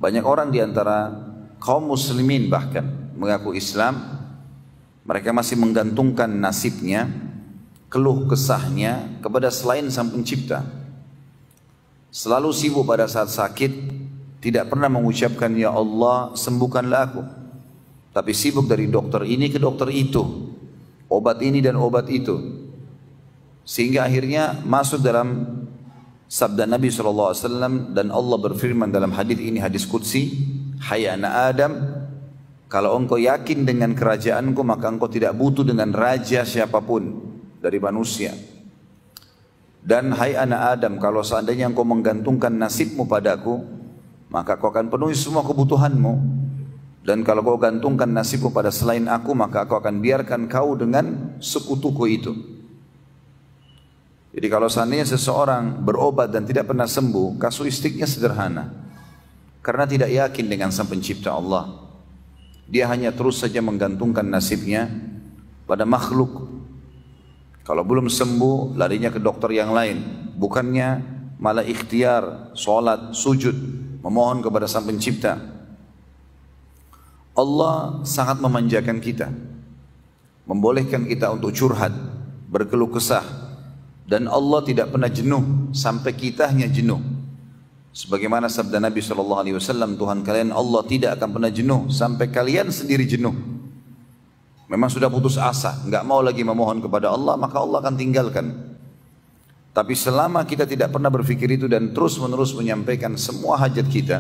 Banyak orang di antara kaum muslimin bahkan mengaku Islam, mereka masih menggantungkan nasibnya, keluh kesahnya kepada selain Sang Pencipta. Selalu sibuk pada saat sakit, tidak pernah mengucapkan ya Allah sembuhkanlah aku. Tapi sibuk dari dokter ini ke dokter itu, obat ini dan obat itu. Sehingga akhirnya masuk dalam sabda Nabi SAW, dan Allah berfirman dalam hadis ini, hadis qudsi, hai anak Adam, kalau engkau yakin dengan kerajaanku maka engkau tidak butuh dengan raja siapapun dari manusia. Dan hai anak Adam, kalau seandainya engkau menggantungkan nasibmu padaku, maka kau akan penuhi semua kebutuhanmu. Dan kalau kau gantungkan nasibmu pada selain aku, maka aku akan biarkan kau dengan sekutuku itu. Jadi kalau seandainya seseorang berobat dan tidak pernah sembuh, kasuistiknya sederhana. Karena tidak yakin dengan Sang Pencipta Allah. Dia hanya terus saja menggantungkan nasibnya pada makhluk. Kalau belum sembuh, larinya ke dokter yang lain. Bukannya malah ikhtiar, sholat, sujud, memohon kepada Sang Pencipta. Allah sangat memanjakan kita, membolehkan kita untuk curhat, berkeluh kesah, dan Allah tidak pernah jenuh sampai kita hanya jenuh. Sebagaimana sabda Nabi SAW, Tuhan kalian Allah tidak akan pernah jenuh sampai kalian sendiri jenuh. Memang sudah putus asa, nggak mau lagi memohon kepada Allah, maka Allah akan tinggalkan. Tapi selama kita tidak pernah berpikir itu dan terus menerus menyampaikan semua hajat kita,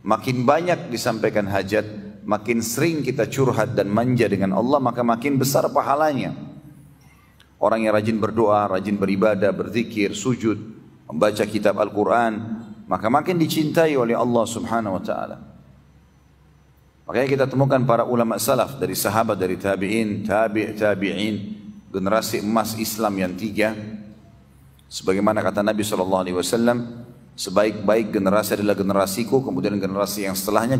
makin banyak disampaikan hajat, makin sering kita curhat dan manja dengan Allah, maka makin besar pahalanya. Orang yang rajin berdoa, rajin beribadah, berzikir, sujud, membaca kitab Al-Quran, maka makin dicintai oleh Allah Subhanahu wa ta'ala. Makanya kita temukan para ulama salaf, dari sahabat, dari tabi'in, tabi'in, generasi emas Islam yang tiga. Sebagaimana kata Nabi SAW, sebaik-baik generasi adalah generasiku, kemudian generasi yang setelahnya,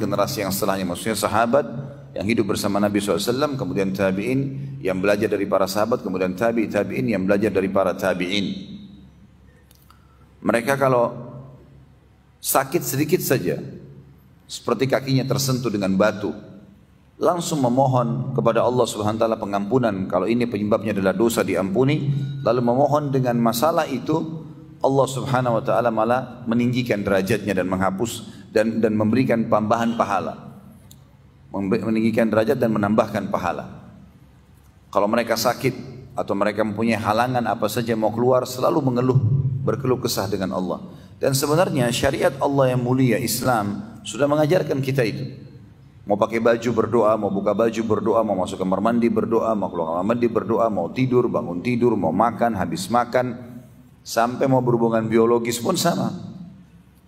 maksudnya sahabat yang hidup bersama Nabi SAW, kemudian tabi'in yang belajar dari para sahabat, kemudian tabi'in yang belajar dari para tabi'in. Mereka kalau sakit sedikit saja, seperti kakinya tersentuh dengan batu, langsung memohon kepada Allah Subhanahu wa ta'ala pengampunan. Kalau ini penyebabnya adalah dosa, diampuni. Lalu memohon dengan masalah itu, Allah Subhanahu wa ta'ala malah meninggikan derajatnya dan menghapus dan memberikan tambahan pahala. Meninggikan derajat dan menambahkan pahala. Kalau mereka sakit atau mereka mempunyai halangan apa saja mau keluar, selalu mengeluh, berkeluh kesah dengan Allah. Dan sebenarnya syariat Allah yang mulia Islam sudah mengajarkan kita itu. Mau pakai baju berdoa, mau buka baju berdoa, mau masuk kamar mandi berdoa, mau keluar kamar mandi berdoa, mau tidur, bangun tidur, mau makan, habis makan, sampai mau berhubungan biologis pun sama.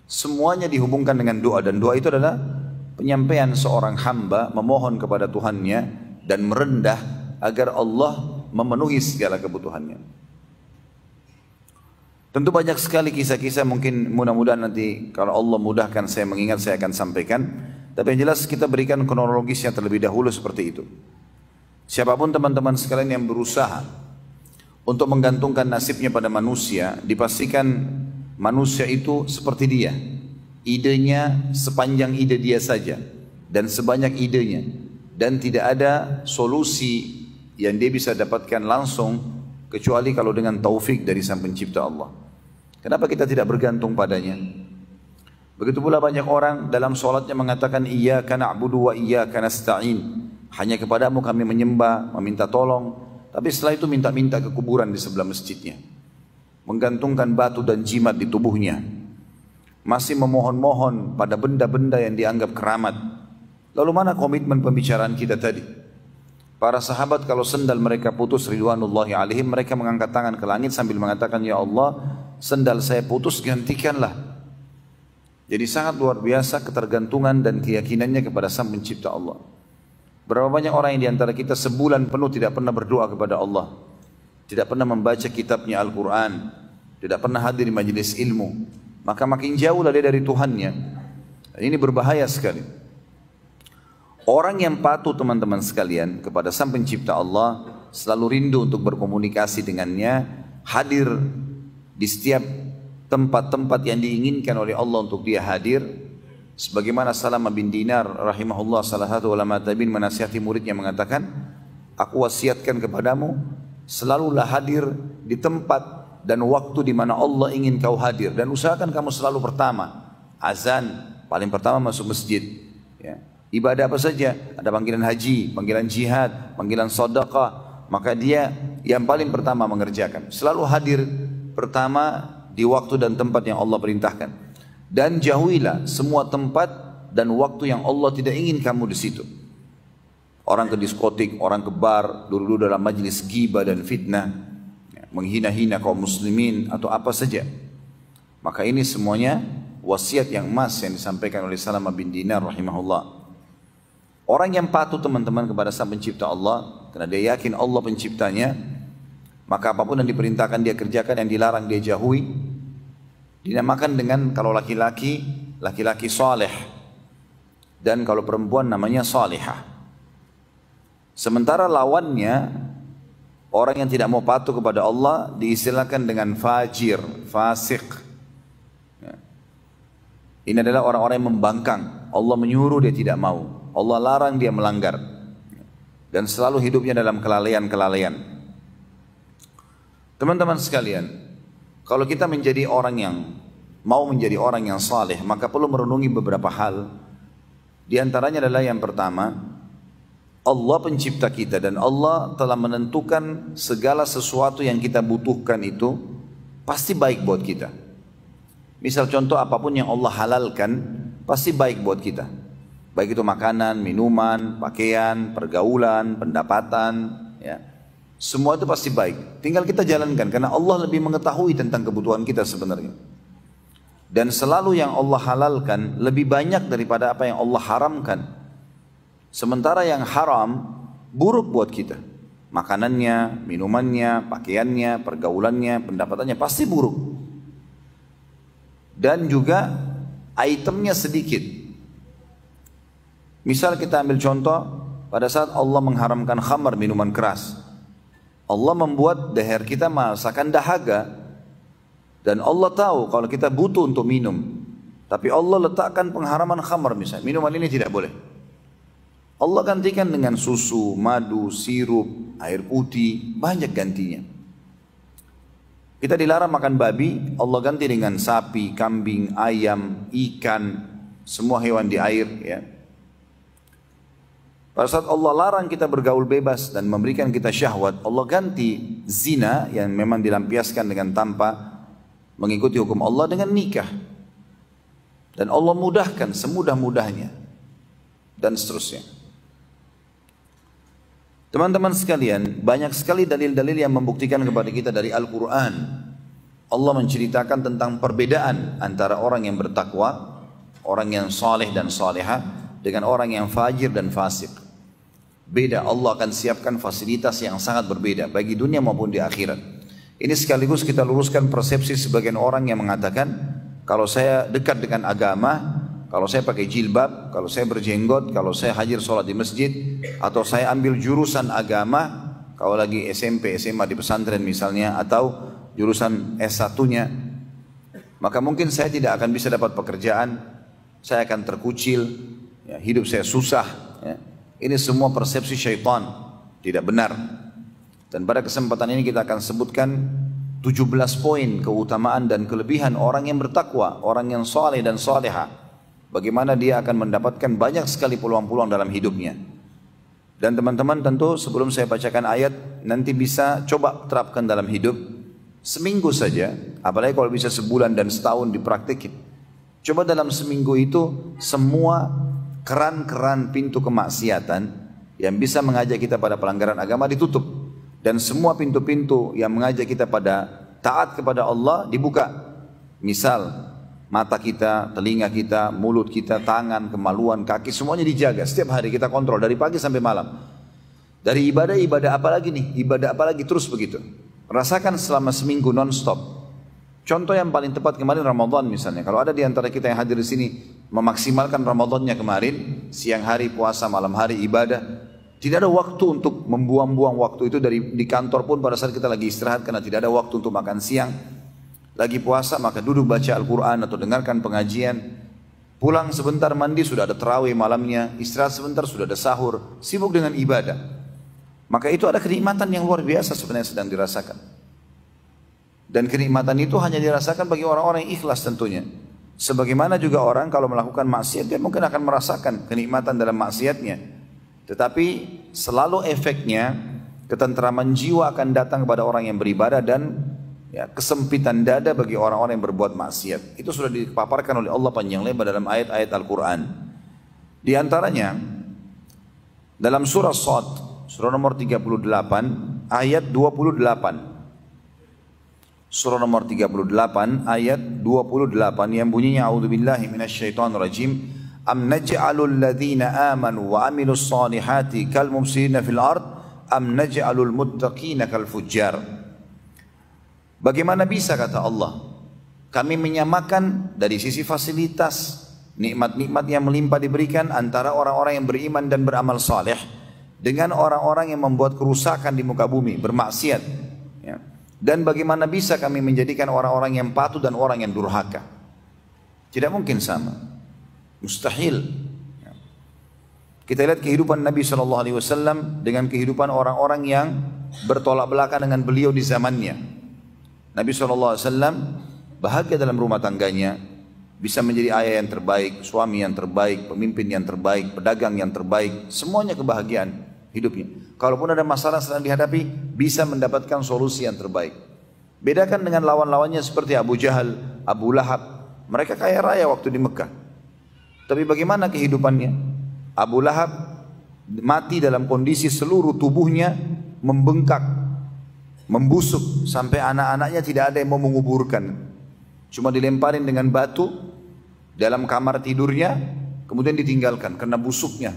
Semuanya dihubungkan dengan doa, dan doa itu adalah penyampaian seorang hamba memohon kepada Tuhannya dan merendah agar Allah memenuhi segala kebutuhannya. Tentu banyak sekali kisah-kisah, mungkin mudah-mudahan nanti kalau Allah mudahkan saya mengingat, saya akan sampaikan. Tapi yang jelas kita berikan kronologisnya terlebih dahulu seperti itu. Siapapun teman-teman sekalian yang berusaha untuk menggantungkan nasibnya pada manusia, dipastikan manusia itu seperti dia. Idenya sepanjang ide dia saja dan sebanyak idenya, dan tidak ada solusi yang dia bisa dapatkan langsung kecuali kalau dengan taufik dari Sang Pencipta Allah. Kenapa kita tidak bergantung padanya? Begitu pula banyak orang dalam sholatnya mengatakan iyyaka na'budu wa iyyaka nasta'in. Hanya kepadamu kami menyembah, meminta tolong. Tapi setelah itu minta-minta ke kuburan di sebelah masjidnya. Menggantungkan batu dan jimat di tubuhnya. Masih memohon-mohon pada benda-benda yang dianggap keramat. Lalu mana komitmen pembicaraan kita tadi? Para sahabat kalau sendal mereka putus ridwanullahi alaihim, mereka mengangkat tangan ke langit sambil mengatakan, ya Allah, sendal saya putus, gantikanlah. Jadi sangat luar biasa ketergantungan dan keyakinannya kepada Sang Pencipta Allah. Berapa banyak orang yang diantara kita sebulan penuh tidak pernah berdoa kepada Allah, tidak pernah membaca kitabnya Al-Quran, tidak pernah hadir di majelis ilmu, maka makin jauh lah dia dari Tuhannya. Dan ini berbahaya sekali. Orang yang patuh teman-teman sekalian kepada Sang Pencipta Allah, selalu rindu untuk berkomunikasi dengannya, hadir di setiap tempat-tempat yang diinginkan oleh Allah untuk dia hadir, Sebagaimana Salamah bin Dinar rahimahullah, salah satu ulama tabi'in, menasihati muridnya mengatakan, aku wasiatkan kepadamu, selalulah hadir di tempat dan waktu di mana Allah ingin kau hadir, dan usahakan kamu selalu pertama. Azan, paling pertama masuk masjid. Ya. Ibadah apa saja, ada panggilan haji, panggilan jihad, panggilan sedekah, maka dia yang paling pertama mengerjakan. Selalu hadir pertama di waktu dan tempat yang Allah perintahkan. Dan jauhilah semua tempat dan waktu yang Allah tidak ingin kamu di situ. Orang ke diskotik, orang ke bar, dulu dalam majlis ghibah dan fitnah, menghina-hina kaum muslimin atau apa saja. Maka ini semuanya wasiat yang emas yang disampaikan oleh Salamah bin Dinar rahimahullah. Orang yang patuh teman-teman kepada Sang Pencipta Allah, karena dia yakin Allah penciptanya, maka apapun yang diperintahkan dia kerjakan, yang dilarang dia jauhi. Dinamakan dengan, kalau laki-laki, laki-laki saleh, dan kalau perempuan namanya salihah. Sementara lawannya, orang yang tidak mau patuh kepada Allah diistilahkan dengan fajir, fasik. Ini adalah orang-orang yang membangkang. Allah menyuruh dia tidak mau, Allah larang dia melanggar, dan selalu hidupnya dalam kelalaian-kelalaian. Teman-teman sekalian, kalau kita menjadi orang yang mau menjadi orang yang saleh, maka perlu merenungi beberapa hal. Di antaranya adalah yang pertama, Allah pencipta kita dan Allah telah menentukan segala sesuatu yang kita butuhkan itu pasti baik buat kita. Misal contoh, apapun yang Allah halalkan pasti baik buat kita. Baik itu makanan, minuman, pakaian, pergaulan, pendapatan, ya. Semua itu pasti baik. Tinggal kita jalankan karena Allah lebih mengetahui tentang kebutuhan kita sebenarnya. Dan selalu yang Allah halalkan lebih banyak daripada apa yang Allah haramkan. Sementara yang haram buruk buat kita. Makanannya, minumannya, pakaiannya, pergaulannya, pendapatannya pasti buruk. Dan juga itemnya sedikit. Misal kita ambil contoh, pada saat Allah mengharamkan khamar, minuman keras, Allah membuat leher kita merasakan dahaga. Dan Allah tahu kalau kita butuh untuk minum. Tapi Allah letakkan pengharaman khamar misalnya. Minuman ini tidak boleh. Allah gantikan dengan susu, madu, sirup, air putih. Banyak gantinya. Kita dilarang makan babi. Allah ganti dengan sapi, kambing, ayam, ikan. Semua hewan di air, ya. Pada saat Allah larang kita bergaul bebas dan memberikan kita syahwat, Allah ganti zina yang memang dilampiaskan dengan tanpa mengikuti hukum Allah dengan nikah. Dan Allah mudahkan semudah-mudahnya. Dan seterusnya. Teman-teman sekalian, banyak sekali dalil-dalil yang membuktikan kepada kita dari Al-Quran. Allah menceritakan tentang perbedaan antara orang yang bertakwa, orang yang saleh dan salihah, dengan orang yang fajir dan fasik. Beda, Allah akan siapkan fasilitas yang sangat berbeda bagi dunia maupun di akhirat. Ini sekaligus kita luruskan persepsi sebagian orang yang mengatakan, kalau saya dekat dengan agama, kalau saya pakai jilbab, kalau saya berjenggot, kalau saya hadir sholat di masjid, atau saya ambil jurusan agama, kalau lagi SMP, SMA di pesantren misalnya, atau jurusan S1-nya, maka mungkin saya tidak akan bisa dapat pekerjaan, saya akan terkucil, ya, hidup saya susah, ya. Ini semua persepsi syaitan, tidak benar. Dan pada kesempatan ini kita akan sebutkan 17 poin keutamaan dan kelebihan orang yang bertakwa, orang yang saleh dan salihah. Bagaimana dia akan mendapatkan banyak sekali peluang-peluang dalam hidupnya. Dan teman-teman tentu sebelum saya bacakan ayat, nanti bisa coba terapkan dalam hidup. Seminggu saja, apalagi kalau bisa sebulan dan setahun dipraktikin. Coba dalam seminggu itu semua keran-keran pintu kemaksiatan yang bisa mengajak kita pada pelanggaran agama ditutup, dan semua pintu-pintu yang mengajak kita pada taat kepada Allah dibuka. Misal mata kita, telinga kita, mulut kita, tangan, kemaluan, kaki, semuanya dijaga. Setiap hari kita kontrol dari pagi sampai malam. Dari ibadah apa lagi nih? Ibadah apa lagi? Terus begitu. Rasakan selama seminggu non-stop. Contoh yang paling tepat kemarin Ramadan misalnya. Kalau ada di antara kita yang hadir di sini memaksimalkan Ramadannya kemarin, siang hari puasa, malam hari ibadah, tidak ada waktu untuk membuang-buang waktu itu di kantor pun pada saat kita lagi istirahat karena tidak ada waktu untuk makan siang. Lagi puasa maka duduk baca Al-Quran atau dengarkan pengajian. Pulang sebentar mandi sudah ada tarawih malamnya, istirahat sebentar sudah ada sahur, sibuk dengan ibadah. Maka itu ada kenikmatan yang luar biasa sebenarnya sedang dirasakan. Dan kenikmatan itu hanya dirasakan bagi orang-orang yang ikhlas tentunya. Sebagaimana juga orang kalau melakukan maksiat dia mungkin akan merasakan kenikmatan dalam maksiatnya. Tetapi selalu efeknya ketentraman jiwa akan datang kepada orang yang beribadah dan kesempitan dada bagi orang-orang yang berbuat maksiat. Itu sudah dipaparkan oleh Allah panjang lebar dalam ayat-ayat Al-Quran. Di antaranya dalam surah Shad, surah nomor 38 ayat 28. Surah nomor 38 ayat 28 yang bunyinya a'udzubillahi minasyaitonirrajim. Am naj'alul ladzina amanu wa amilus solihati kal mufsidina fil ard am naj'alul muttaqina kal fujjar. Bagaimana bisa kata Allah kami menyamakan dari sisi fasilitas nikmat-nikmat yang melimpah diberikan antara orang-orang yang beriman dan beramal saleh dengan orang-orang yang membuat kerusakan di muka bumi, bermaksiat ya. Dan bagaimana bisa kami menjadikan orang-orang yang patuh dan orang yang durhaka? Tidak mungkin sama, mustahil ya. Kita lihat kehidupan Nabi SAW dengan kehidupan orang-orang yang bertolak belakang dengan beliau di zamannya. Nabi SAW bahagia dalam rumah tangganya, bisa menjadi ayah yang terbaik, suami yang terbaik, pemimpin yang terbaik, pedagang yang terbaik, semuanya kebahagiaan hidupnya. Kalaupun ada masalah sedang dihadapi, bisa mendapatkan solusi yang terbaik. Bedakan dengan lawan-lawannya seperti Abu Jahal, Abu Lahab, mereka kaya raya waktu di Mekah. Tapi bagaimana kehidupannya? Abu Lahab mati dalam kondisi seluruh tubuhnya membengkak, membusuk sampai anak-anaknya tidak ada yang mau menguburkan. Cuma dilemparin dengan batu dalam kamar tidurnya, kemudian ditinggalkan karena busuknya.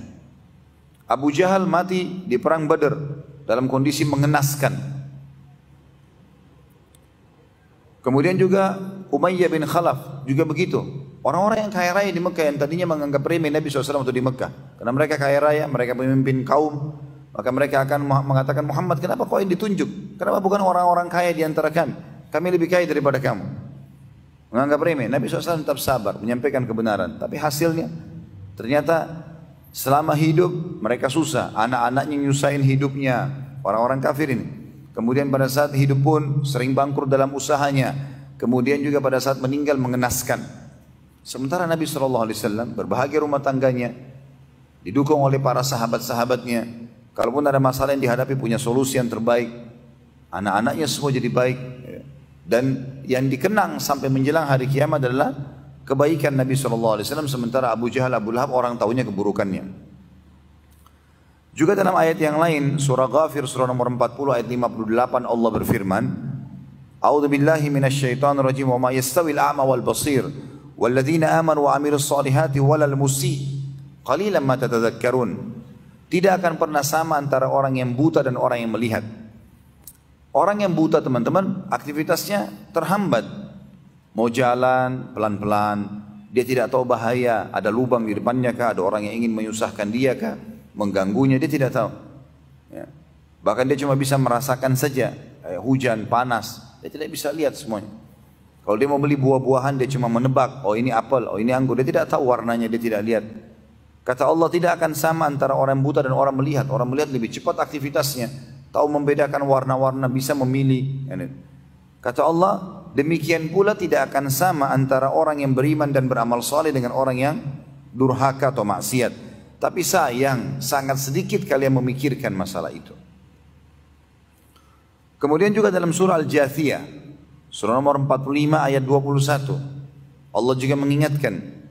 Abu Jahal mati di perang Badar dalam kondisi mengenaskan. Kemudian juga Umayyah bin Khalaf juga begitu. Orang-orang yang kaya raya di Mekah yang tadinya menganggap remeh Nabi SAW untuk di Mekah, karena mereka kaya raya, mereka pemimpin kaum. Maka mereka akan mengatakan, Muhammad kenapa kau yang ditunjuk? Kenapa bukan orang-orang kaya di antara kami? Kami lebih kaya daripada kamu. Menganggap remeh. Nabi SAW tetap sabar, menyampaikan kebenaran. Tapi hasilnya, ternyata selama hidup mereka susah. Anak-anaknya nyusahin hidupnya. Orang-orang kafir ini. Kemudian pada saat hidup pun sering bangkrut dalam usahanya. Kemudian juga pada saat meninggal mengenaskan. Sementara Nabi SAW berbahagia rumah tangganya. Didukung oleh para sahabat-sahabatnya. Kalaupun ada masalah yang dihadapi punya solusi yang terbaik. Anak-anaknya semua jadi baik. Dan yang dikenang sampai menjelang hari kiamat adalah kebaikan Nabi SAW. Sementara Abu Jahal, Abu Lahab orang tahunya keburukannya. Juga dalam ayat yang lain, surah Ghafir surah nomor 40 ayat 58 Allah berfirman, A'udzu billahi minasyaitonir rajim wa ma yastawil a'ma wal basir wal ladzina amanu wa 'amilus solihati walal musii qalilan ma tatadzakkarun. Tidak akan pernah sama antara orang yang buta dan orang yang melihat. Orang yang buta teman-teman aktivitasnya terhambat. Mau jalan pelan-pelan, dia tidak tahu bahaya, ada lubang di depannya kah, ada orang yang ingin menyusahkan dia kah, mengganggunya, dia tidak tahu ya. Bahkan dia cuma bisa merasakan saja hujan, panas, dia tidak bisa lihat semuanya. Kalau dia mau beli buah-buahan dia cuma menebak, oh ini apel, oh ini anggur, dia tidak tahu warnanya, dia tidak lihat. Kata Allah tidak akan sama antara orang buta dan orang melihat. Orang melihat lebih cepat aktivitasnya, tahu membedakan warna-warna, bisa memilih. Kata Allah demikian pula tidak akan sama antara orang yang beriman dan beramal saleh dengan orang yang durhaka atau maksiat. Tapi sayang sangat sedikit kalian memikirkan masalah itu. Kemudian juga dalam surah Al-Jathiyah surah nomor 45 ayat 21 Allah juga mengingatkan.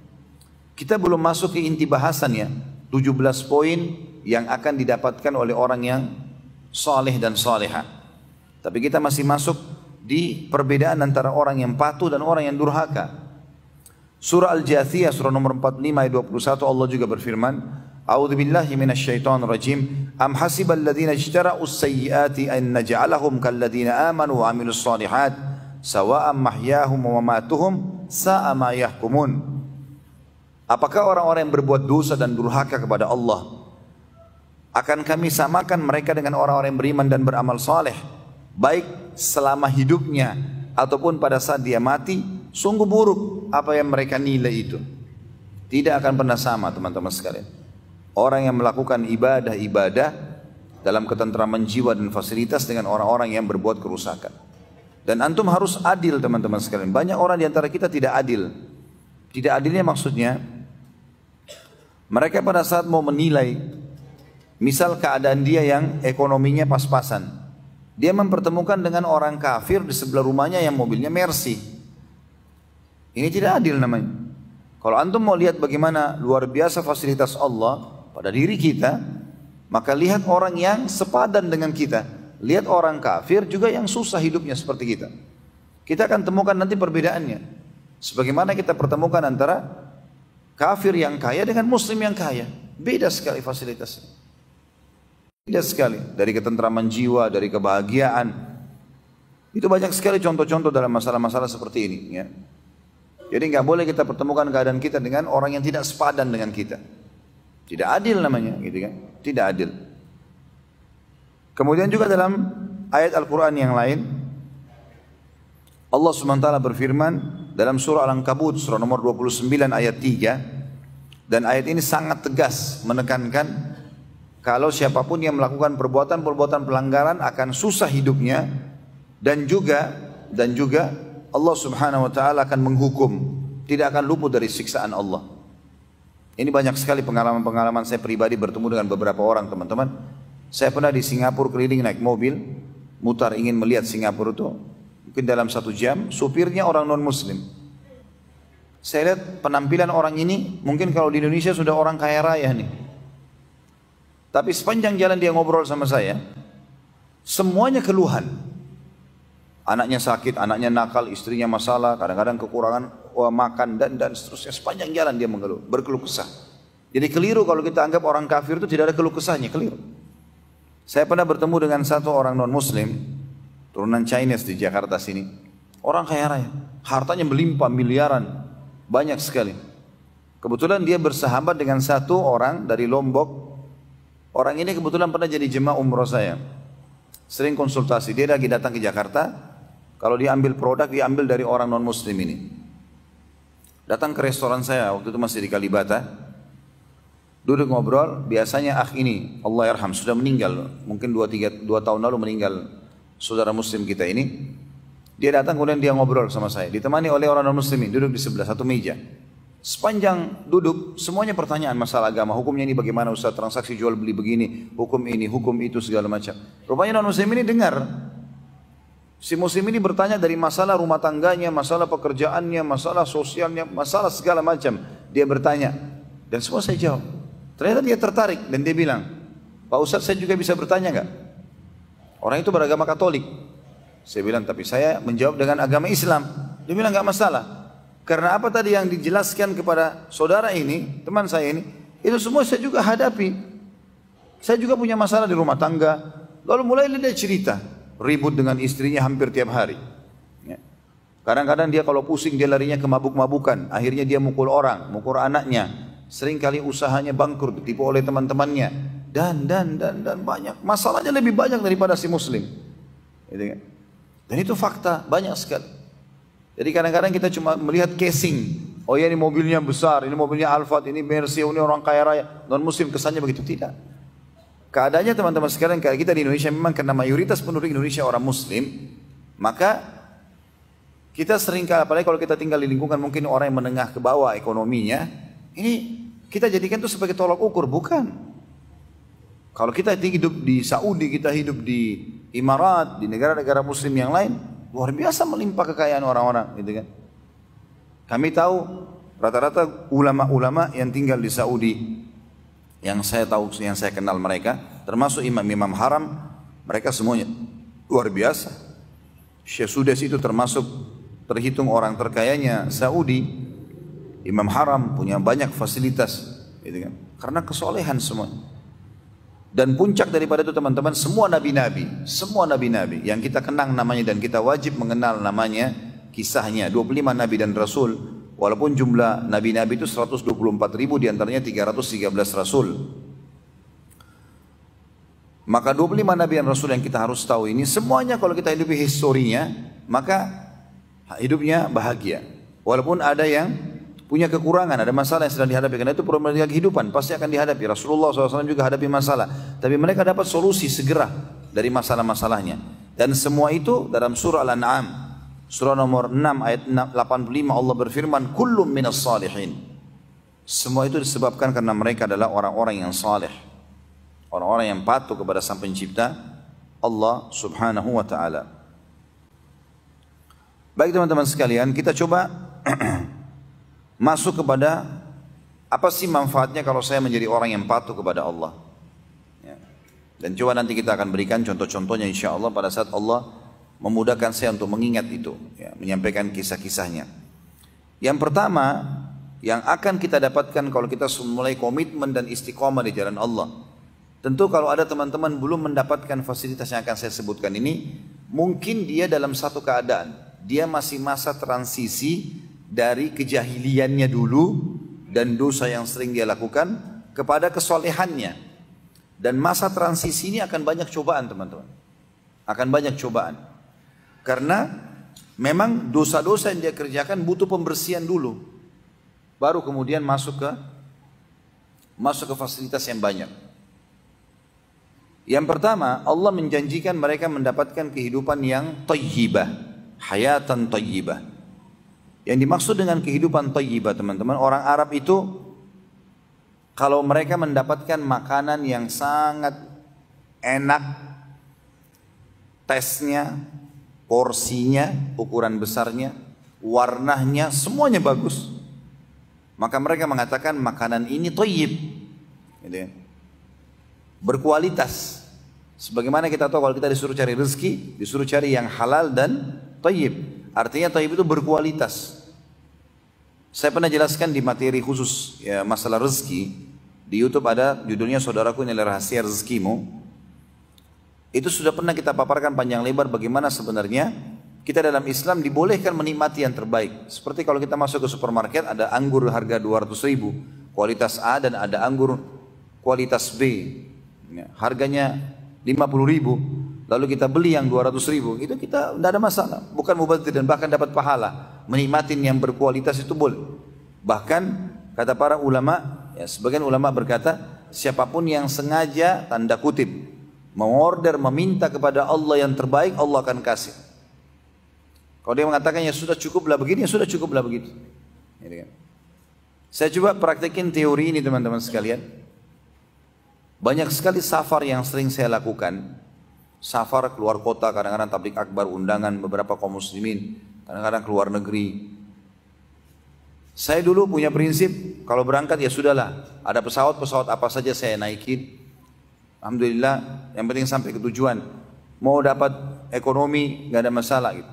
Kita belum masuk ke inti bahasannya, 17 poin yang akan didapatkan oleh orang yang saleh dan salehah. Tapi kita masih masuk di perbedaan antara orang yang patuh dan orang yang durhaka. Surah Al-Jathiyah surah nomor 45 ayat 21 Allah juga berfirman, A'udzu billahi minasyaitonir rajim. Am hasibal ladzina ijtara'us sayyiati an naj'alahum kal ladzina amanu wa 'amilus shalihat sawa'an mahyahum wa mamatuhum sa'a ma yahkumun. Apakah orang-orang yang berbuat dosa dan durhaka kepada Allah akan kami samakan mereka dengan orang-orang yang beriman dan beramal saleh, baik selama hidupnya ataupun pada saat dia mati? Sungguh buruk apa yang mereka nilai itu. Tidak akan pernah sama teman-teman sekalian. Orang yang melakukan ibadah-ibadah dalam ketentraman jiwa dan fasilitas dengan orang-orang yang berbuat kerusakan. Dan antum harus adil teman-teman sekalian. Banyak orang di antara kita tidak adil. Tidak adilnya maksudnya, mereka pada saat mau menilai, misal keadaan dia yang ekonominya pas-pasan, dia mempertemukan dengan orang kafir di sebelah rumahnya yang mobilnya Mercy. Ini tidak adil namanya. Kalau antum mau lihat bagaimana luar biasa fasilitas Allah pada diri kita, maka lihat orang yang sepadan dengan kita. Lihat orang kafir juga yang susah hidupnya seperti kita. Kita akan temukan nanti perbedaannya. Sebagaimana kita pertemukan antara kafir yang kaya dengan muslim yang kaya. Beda sekali fasilitasnya. Beda sekali. Dari ketentraman jiwa, dari kebahagiaan. Itu banyak sekali contoh-contoh dalam masalah-masalah seperti ini. Ya. Jadi nggak boleh kita pertemukan keadaan kita dengan orang yang tidak sepadan dengan kita. Tidak adil namanya, gitu kan? Tidak adil. Kemudian juga dalam ayat Al-Quran yang lain, Allah SWT berfirman dalam surah Al-Ankabut, surah nomor 29 ayat 3, dan ayat ini sangat tegas menekankan kalau siapapun yang melakukan perbuatan-perbuatan pelanggaran akan susah hidupnya, dan juga Allah Subhanahu wa taala akan menghukum, tidak akan luput dari siksaan Allah. Ini banyak sekali pengalaman-pengalaman saya pribadi bertemu dengan beberapa orang teman-teman. Saya pernah di Singapura keliling naik mobil, mutar ingin melihat Singapura itu. Mungkin dalam 1 jam, supirnya orang non-muslim. Saya lihat penampilan orang ini, mungkin kalau di Indonesia sudah orang kaya raya nih. Tapi sepanjang jalan dia ngobrol sama saya, semuanya keluhan. Anaknya sakit, anaknya nakal, istrinya masalah, kadang-kadang kekurangan makan dan seterusnya. Sepanjang jalan dia mengeluh, berkeluh kesah. Jadi keliru kalau kita anggap orang kafir itu tidak ada keluh kesahnya, keliru. Saya pernah bertemu dengan satu orang non-muslim, turunan Chinese di Jakarta sini. Orang kaya raya, hartanya melimpah miliaran, banyak sekali. Kebetulan dia bersahabat dengan satu orang dari Lombok. Orang ini kebetulan pernah jadi jemaah umroh saya. Sering konsultasi, dia lagi datang ke Jakarta. Kalau dia ambil produk, dia ambil dari orang non-muslim ini. Datang ke restoran saya, waktu itu masih di Kalibata. Duduk ngobrol, biasanya ini, Allah yarham, sudah meninggal. Mungkin 2 tahun lalu meninggal saudara muslim kita ini. Dia datang kemudian dia ngobrol sama saya. Ditemani oleh orang non-muslimin, duduk di sebelah satu meja. Sepanjang duduk, semuanya pertanyaan masalah agama. Hukumnya ini bagaimana Ustaz, transaksi jual beli begini, hukum ini, hukum itu, segala macam. Rupanya non-muslim ini dengar. Si muslim ini bertanya dari masalah rumah tangganya, masalah pekerjaannya, masalah sosialnya, masalah segala macam. Dia bertanya. Dan semua saya jawab. Ternyata dia tertarik dan dia bilang, Pak Ustaz saya juga bisa bertanya enggak? Orang itu beragama Katolik. Saya bilang, tapi saya menjawab dengan agama Islam. Dia bilang enggak masalah. Karena apa tadi yang dijelaskan kepada saudara ini, teman saya ini, itu semua saya juga hadapi. Saya juga punya masalah di rumah tangga. Lalu mulai dia cerita. Ribut dengan istrinya hampir tiap hari. Kadang-kadang dia kalau pusing dia larinya ke mabuk-mabukan. Akhirnya dia mukul orang, mukul anaknya. Seringkali usahanya bangkrut, ditipu oleh teman-temannya. Dan banyak. Masalahnya lebih banyak daripada si muslim. Dan itu fakta, banyak sekali. Jadi kadang-kadang kita cuma melihat casing. Oh ya ini mobilnya besar, ini mobilnya Alphard, ini Mercy, ini orang kaya raya. Non-muslim kesannya begitu, tidak. Keadaannya teman-teman sekalian, kalau kita di Indonesia memang karena mayoritas penduduk Indonesia orang muslim, maka kita sering kali, apalagi kalau kita tinggal di lingkungan mungkin orang yang menengah ke bawah ekonominya, ini kita jadikan itu sebagai tolak ukur, bukan. Kalau kita hidup di Saudi, kita hidup di Emirat, di negara-negara muslim yang lain, luar biasa melimpah kekayaan orang-orang, gitu kan. Kami tahu rata-rata ulama-ulama yang tinggal di Saudi, yang saya tahu, yang saya kenal mereka, termasuk imam-imam haram, mereka semuanya luar biasa. Syekh Sudes itu terhitung orang terkayanya Saudi, imam haram, punya banyak fasilitas, gitu kan? Karena kesolehan semua. Dan puncak daripada itu teman-teman, semua nabi-nabi yang kita kenang namanya dan kita wajib mengenal namanya, kisahnya, 25 nabi dan rasul. Walaupun jumlah nabi-nabi itu 124.000, diantaranya 313 rasul. Maka 25 nabi dan rasul yang kita harus tahu ini, semuanya kalau kita hidupi historinya, maka hidupnya bahagia. Walaupun ada yang punya kekurangan, ada masalah yang sedang dihadapi. Karena itu problematika kehidupan pasti akan dihadapi. Rasulullah SAW juga hadapi masalah. Tapi mereka dapat solusi segera dari masalah-masalahnya. Dan semua itu dalam surah Al-An'am. Surah nomor 6 ayat 85 Allah berfirman, Kullum minas salihin. Semua itu disebabkan karena mereka adalah orang-orang yang saleh. Orang-orang yang patuh kepada Sang Pencipta, Allah Subhanahu wa ta'ala. Baik teman-teman sekalian, kita coba masuk kepada apa sih manfaatnya kalau saya menjadi orang yang patuh kepada Allah. Ya. Dan coba nanti kita akan berikan contoh-contohnya insya Allah pada saat Allah memudahkan saya untuk mengingat itu, ya, menyampaikan kisah-kisahnya. Yang pertama, yang akan kita dapatkan kalau kita mulai komitmen dan istiqomah di jalan Allah. Tentu kalau ada teman-teman belum mendapatkan fasilitas yang akan saya sebutkan ini, mungkin dia dalam satu keadaan, dia masih masa transisi dari kejahiliannya dulu dan dosa yang sering dia lakukan kepada kesolehannya. Dan masa transisi ini akan banyak cobaan teman-teman. Akan banyak cobaan. Karena memang dosa-dosa yang dia kerjakan butuh pembersihan dulu. Baru kemudian masuk ke fasilitas yang banyak. Yang pertama, Allah menjanjikan mereka mendapatkan kehidupan yang thayyibah, hayatan thayyibah. Yang dimaksud dengan kehidupan thayyibah, teman-teman, orang Arab itu kalau mereka mendapatkan makanan yang sangat enak, tesnya, porsinya, ukuran besarnya, warnanya, semuanya bagus, maka mereka mengatakan makanan ini thayyib, gitu ya, berkualitas. Sebagaimana kita tahu kalau kita disuruh cari rezeki, disuruh cari yang halal dan thayyib. Artinya thayyib itu berkualitas. Saya pernah jelaskan di materi khusus ya, masalah rezeki. Di YouTube ada judulnya Saudaraku Ini Rahasia Rezekimu. Itu sudah pernah kita paparkan panjang lebar bagaimana sebenarnya kita dalam Islam dibolehkan menikmati yang terbaik. Seperti kalau kita masuk ke supermarket ada anggur harga 200.000 kualitas A dan ada anggur kualitas B. Ya, harganya 50.000, lalu kita beli yang 200.000, itu kita tidak ada masalah, bukan mubazir dan bahkan dapat pahala. Menikmati yang berkualitas itu boleh. Bahkan kata para ulama, ya, sebagian ulama berkata, siapapun yang sengaja tanda kutip mengorder meminta kepada Allah yang terbaik, Allah akan kasih. Kalau dia mengatakan ya sudah cukuplah begini, ya sudah cukuplah begitu. Saya coba praktekin teori ini teman-teman sekalian. Banyak sekali safar yang sering saya lakukan. Safar keluar kota, kadang-kadang tablik akbar, undangan beberapa kaum muslimin, kadang-kadang keluar negeri. Saya dulu punya prinsip, kalau berangkat ya sudahlah, ada pesawat apa saja saya naikin. Alhamdulillah, yang penting sampai ke tujuan. Mau dapat ekonomi, nggak ada masalah gitu.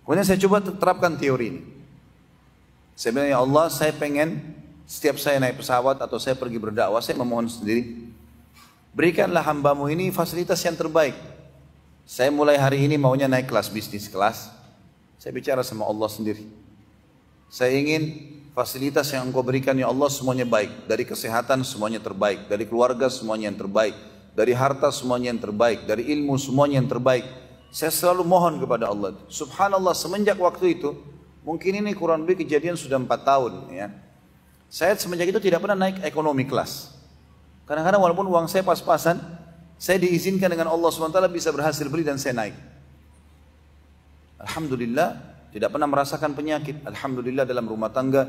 Kemudian saya coba terapkan teori ini. Saya bilang, ya Allah, saya pengen setiap saya naik pesawat atau saya pergi berdakwah, saya memohon sendiri, berikanlah hambamu ini fasilitas yang terbaik. Saya mulai hari ini maunya naik kelas bisnis kelas. Saya bicara sama Allah sendiri. Saya ingin fasilitas yang engkau berikan ya Allah semuanya baik. Dari kesehatan semuanya terbaik. Dari keluarga semuanya yang terbaik. Dari harta semuanya yang terbaik. Dari ilmu semuanya yang terbaik. Saya selalu mohon kepada Allah. Subhanallah, semenjak waktu itu, mungkin ini kurang lebih kejadian sudah 4 tahun. Ya. Saya semenjak itu tidak pernah naik ekonomi kelas. Kadang-kadang walaupun uang saya pas-pasan, saya diizinkan dengan Allah SWT bisa berhasil beli dan saya naik. Alhamdulillah, tidak pernah merasakan penyakit. Alhamdulillah dalam rumah tangga,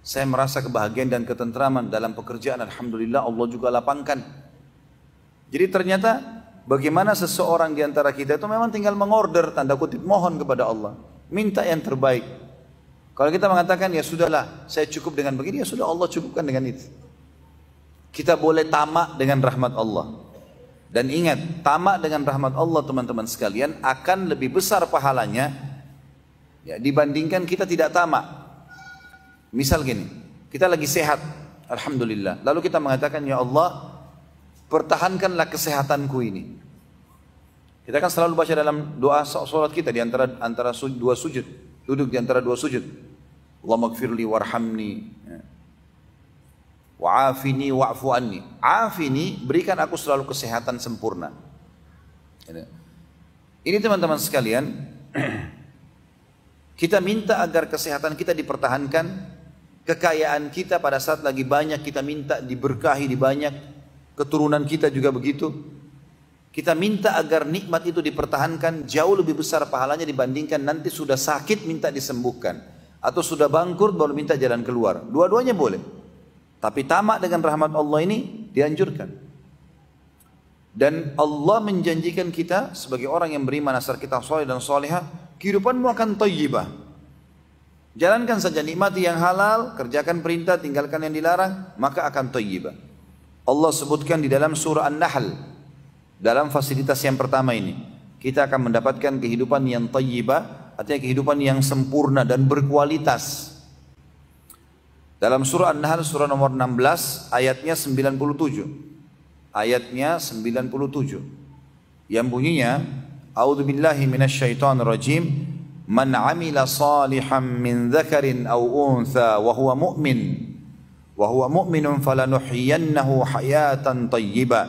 saya merasa kebahagiaan dan ketentraman. Dalam pekerjaan, Alhamdulillah Allah juga lapangkan. Jadi ternyata bagaimana seseorang di antara kita itu memang tinggal mengorder, tanda kutip, mohon kepada Allah. Minta yang terbaik. Kalau kita mengatakan, ya sudahlah, saya cukup dengan begini, ya sudah Allah cukupkan dengan itu. Kita boleh tamak dengan rahmat Allah. Dan ingat, tamak dengan rahmat Allah teman-teman sekalian akan lebih besar pahalanya ya, dibandingkan kita tidak tamak. Misal gini, kita lagi sehat, Alhamdulillah. Lalu kita mengatakan, ya Allah, pertahankanlah kesehatanku ini. Kita kan selalu baca dalam doa salat kita di antara dua sujud, duduk di antara dua sujud. Allahumma gfirli warhamni. Wa'afini wa'fu anni. Afini, berikan aku selalu kesehatan sempurna. Ini teman-teman sekalian, kita minta agar kesehatan kita dipertahankan Kekayaan kita pada saat lagi banyak kita minta diberkahi di banyak, keturunan kita juga begitu. Kita minta agar nikmat itu dipertahankan, jauh lebih besar pahalanya dibandingkan nanti sudah sakit minta disembuhkan. Atau sudah bangkrut baru minta jalan keluar. Dua-duanya boleh. Tapi tamak dengan rahmat Allah ini dianjurkan. Dan Allah menjanjikan kita sebagai orang yang beriman asal kita soleh dan solehah, kehidupanmu akan thayyibah. Jalankan saja, nikmati yang halal, kerjakan perintah, tinggalkan yang dilarang, maka akan thayyibah. Allah sebutkan di dalam surah An-Nahl, dalam fasilitas yang pertama ini, kita akan mendapatkan kehidupan yang thayyibah, artinya kehidupan yang sempurna dan berkualitas. Dalam surah An-Nahl surah nomor 16 ayatnya 97. Ayatnya 97. Yang bunyinya, A'udzubillahi minasyaitonirrajim, man 'amila shalihan min dzakarin aw untha wa huwa mu'minun falanuhyiyannahu hayatan thayyibah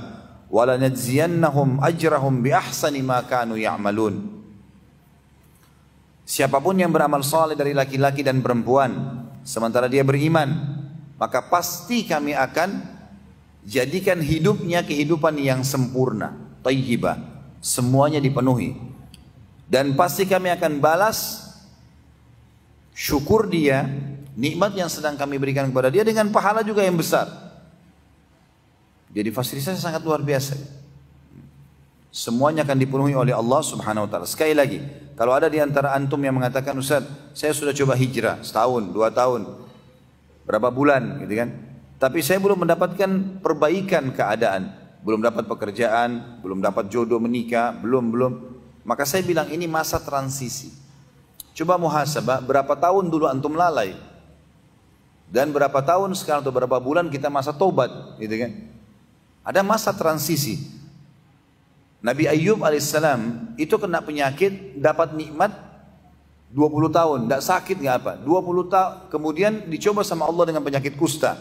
wa lanajziyannahum ajrahum bi ahsani ma kanu ya'malun. Siapapun yang beramal saleh dari laki-laki dan perempuan sementara dia beriman, maka pasti kami akan jadikan hidupnya kehidupan yang sempurna, thayyibah, semuanya dipenuhi. Dan pasti kami akan balas syukur dia, nikmat yang sedang kami berikan kepada dia dengan pahala juga yang besar. Jadi fasilitasnya sangat luar biasa. Semuanya akan dipenuhi oleh Allah Subhanahu wa taala. Sekali lagi, kalau ada di antara antum yang mengatakan, "Ustaz, saya sudah coba hijrah setahun, 2 tahun, berapa bulan," gitu kan. Tapi saya belum mendapatkan perbaikan keadaan, belum dapat pekerjaan, belum dapat jodoh menikah, belum. Maka saya bilang ini masa transisi. Coba muhasabah, berapa tahun dulu antum lalai? Dan berapa tahun sekarang atau berapa bulan kita masa tobat, gitu kan. Ada masa transisi. Nabi Ayyub alaihissalam itu kena penyakit, dapat nikmat 20 tahun, tidak sakit nggak apa. 20 tahun kemudian dicoba sama Allah dengan penyakit kusta.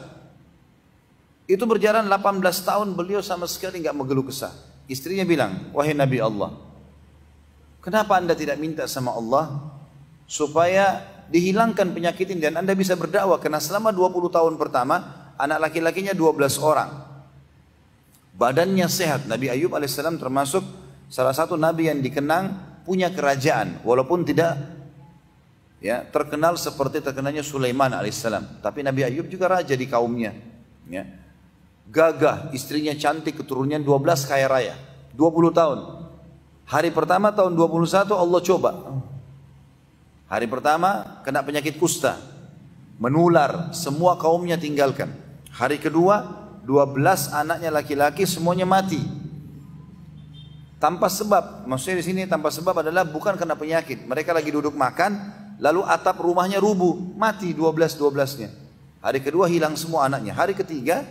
Itu berjalan 18 tahun beliau sama sekali nggak mengeluh kesah. Istrinya bilang, "Wahai Nabi Allah, kenapa Anda tidak minta sama Allah supaya dihilangkan penyakit ini dan Anda bisa berdakwah?" Karena selama 20 tahun pertama anak laki-lakinya 12 orang. Badannya sehat. Nabi Ayyub alaihissalam termasuk salah satu nabi yang dikenang punya kerajaan, walaupun tidak ya terkenal seperti terkenalnya Sulaiman alaihissalam. Tapi Nabi Ayyub juga raja di kaumnya. Ya. Gagah, istrinya cantik, keturunannya 12 kaya raya. 20 tahun. Hari pertama tahun 21 Allah coba. Hari pertama kena penyakit kusta, menular, semua kaumnya tinggalkan. Hari kedua 12 anaknya laki-laki semuanya mati. Tanpa sebab, maksudnya di sini tanpa sebab adalah bukan karena penyakit. Mereka lagi duduk makan, lalu atap rumahnya rubuh, mati 12-12-nya. Hari kedua hilang semua anaknya. Hari ketiga,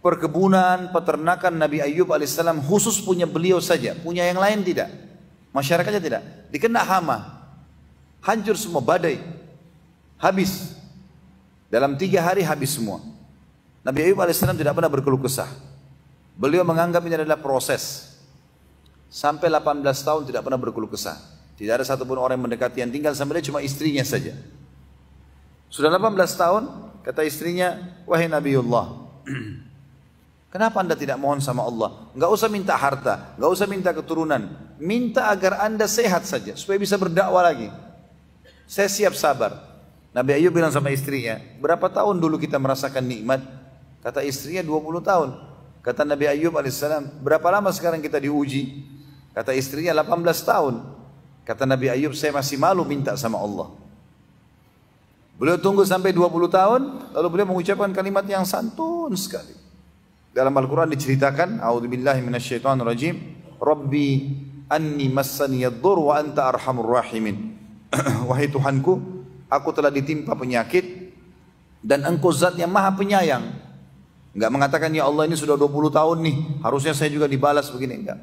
perkebunan, peternakan Nabi Ayyub alaihissalam khusus punya beliau saja, punya yang lain tidak. Masyarakatnya tidak. Dikena hama, hancur semua, badai, habis. Dalam 3 hari habis semua. Nabi Ayyub alaihissalam tidak pernah berkeluh kesah. Beliau menganggap ini adalah proses. Sampai 18 tahun tidak pernah berkeluh kesah. Tidak ada satupun orang yang mendekati, yang tinggal sama dia cuma istrinya saja. Sudah 18 tahun, kata istrinya, "Wahai Nabiullah, kenapa Anda tidak mohon sama Allah? Enggak usah minta harta, enggak usah minta keturunan. Minta agar Anda sehat saja, supaya bisa berdakwah lagi. Saya siap sabar." Nabi Ayyub bilang sama istrinya, "Berapa tahun dulu kita merasakan nikmat?" Kata istrinya 20 tahun. Kata Nabi Ayyub alaihissalam, "Berapa lama sekarang kita diuji?" Kata istrinya 18 tahun. Kata Nabi Ayyub, "Saya masih malu minta sama Allah." Beliau tunggu sampai 20 tahun, lalu beliau mengucapkan kalimat yang santun sekali. Dalam Al-Quran diceritakan, "A'udzubillahi minasyaitonirrajim, Rabbi anni massani yadhur wa anta arhamur rahimin." Wahai Tuhanku, aku telah ditimpa penyakit dan Engkau zat yang maha penyayang. Enggak mengatakan, "Ya Allah ini sudah 20 tahun nih, harusnya saya juga dibalas begini." Enggak.